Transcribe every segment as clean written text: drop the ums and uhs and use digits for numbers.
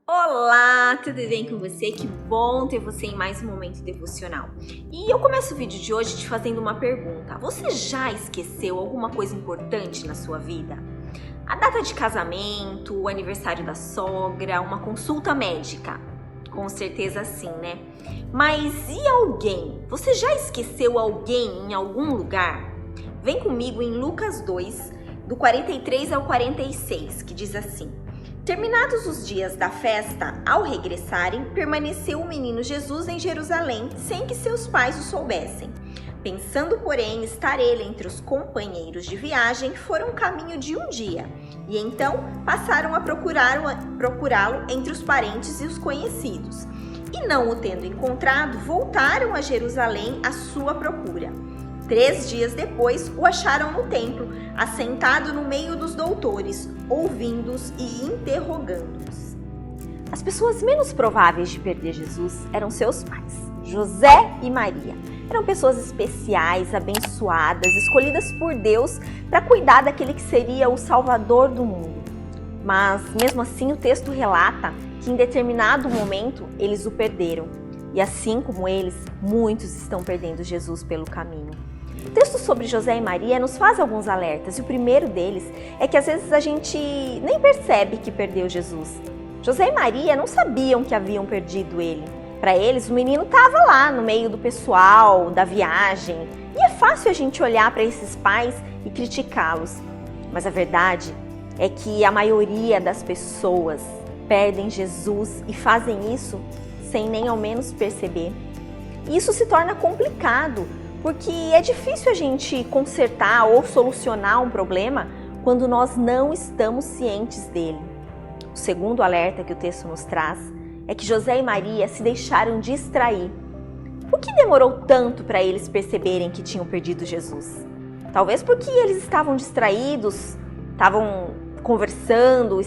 Olá, tudo bem com você? Que bom ter você em mais um momento devocional. E eu começo o vídeo de hoje te fazendo uma pergunta. Você já esqueceu alguma coisa importante na sua vida? A data de casamento, o aniversário da sogra, uma consulta médica? Com certeza sim, né? Mas e alguém? Você já esqueceu alguém em algum lugar? Vem comigo em Lucas 2, do 43 ao 46, que diz assim: Terminados os dias da festa, ao regressarem, permaneceu o menino Jesus em Jerusalém, sem que seus pais o soubessem. Pensando, porém, estar ele entre os companheiros de viagem, foram caminho de um dia, e então passaram a procurá-lo entre os parentes e os conhecidos. E não o tendo encontrado, voltaram a Jerusalém à sua procura. 3 dias depois, o acharam no templo, assentado no meio dos doutores, ouvindo-os e interrogando-os. As pessoas menos prováveis de perder Jesus eram seus pais, José e Maria. Eram pessoas especiais, abençoadas, escolhidas por Deus para cuidar daquele que seria o Salvador do mundo. Mas, mesmo assim, o texto relata que em determinado momento eles o perderam. E assim como eles, muitos estão perdendo Jesus pelo caminho. O texto sobre José e Maria nos faz alguns alertas, e o primeiro deles é que às vezes a gente nem percebe que perdeu Jesus. José e Maria não sabiam que haviam perdido ele. Para eles, o menino estava lá no meio do pessoal, da viagem, e é fácil a gente olhar para esses pais e criticá-los. Mas a verdade é que a maioria das pessoas perdem Jesus e fazem isso sem nem ao menos perceber. E isso se torna complicado, porque é difícil a gente consertar ou solucionar um problema quando nós não estamos cientes dele. O segundo alerta que o texto nos traz é que José e Maria se deixaram distrair. Por que demorou tanto para eles perceberem que tinham perdido Jesus? Talvez porque eles estavam distraídos, estavam conversando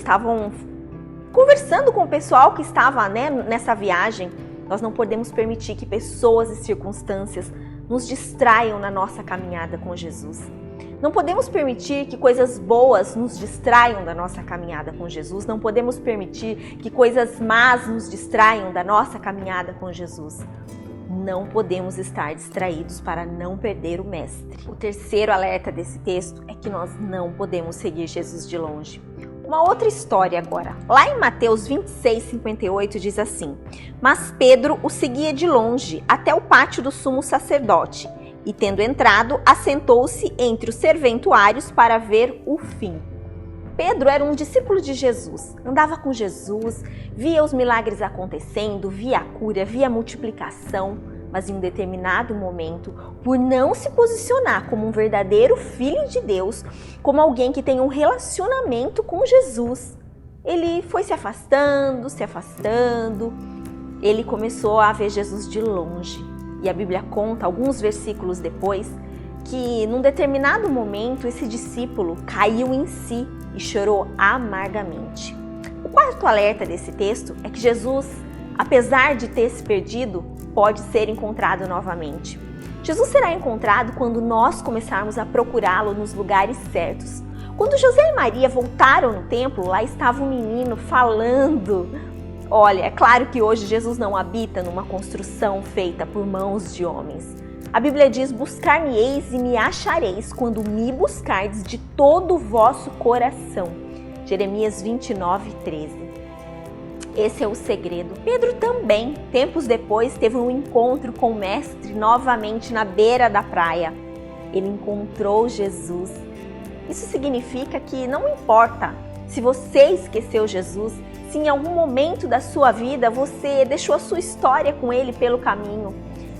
com o pessoal que estava nessa viagem. Nós não podemos permitir que pessoas e circunstâncias nos distraiam na nossa caminhada com Jesus. Não podemos permitir que coisas boas nos distraiam da nossa caminhada com Jesus. Não podemos permitir que coisas más nos distraiam da nossa caminhada com Jesus. Não podemos estar distraídos para não perder o Mestre. O terceiro alerta desse texto é que nós não podemos seguir Jesus de longe. Uma outra história agora. Lá em Mateus 26:58 diz assim: Mas Pedro o seguia de longe até o pátio do sumo sacerdote, e tendo entrado, assentou-se entre os serventuários para ver o fim. Pedro era um discípulo de Jesus, andava com Jesus, via os milagres acontecendo, via a cura, via a multiplicação, mas em um determinado momento, por não se posicionar como um verdadeiro filho de Deus, como alguém que tem um relacionamento com Jesus, ele foi se afastando, ele começou a ver Jesus de longe. E a Bíblia conta, alguns versículos depois, que num determinado momento esse discípulo caiu em si e chorou amargamente. O quarto alerta desse texto é que Jesus, apesar de ter se perdido, pode ser encontrado novamente. Jesus será encontrado quando nós começarmos a procurá-lo nos lugares certos. Quando José e Maria voltaram no templo, lá estava um menino falando. Olha, é claro que hoje Jesus não habita numa construção feita por mãos de homens. A Bíblia diz: buscar-me-eis e me achareis quando me buscardes de todo o vosso coração. Jeremias 29:13. Esse é o segredo. Pedro também, tempos depois, teve um encontro com o Mestre novamente na beira da praia. Ele encontrou Jesus. Isso significa que não importa se você esqueceu Jesus, se em algum momento da sua vida você deixou a sua história com ele pelo caminho.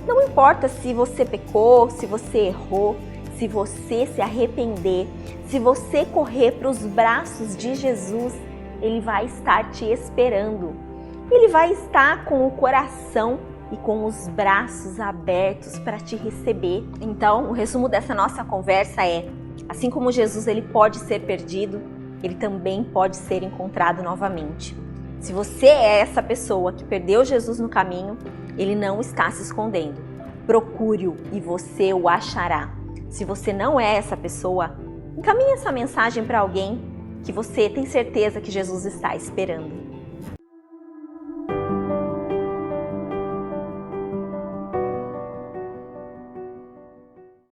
Não importa se você pecou, se você errou, se você se arrepender, se você correr para os braços de Jesus, ele vai estar te esperando. Ele vai estar com o coração e com os braços abertos para te receber. Então, o resumo dessa nossa conversa é: assim como Jesus ele pode ser perdido, ele também pode ser encontrado novamente. Se você é essa pessoa que perdeu Jesus no caminho, ele não está se escondendo. Procure-o e você o achará. Se você não é essa pessoa, encaminhe essa mensagem para alguém que você tem certeza que Jesus está esperando.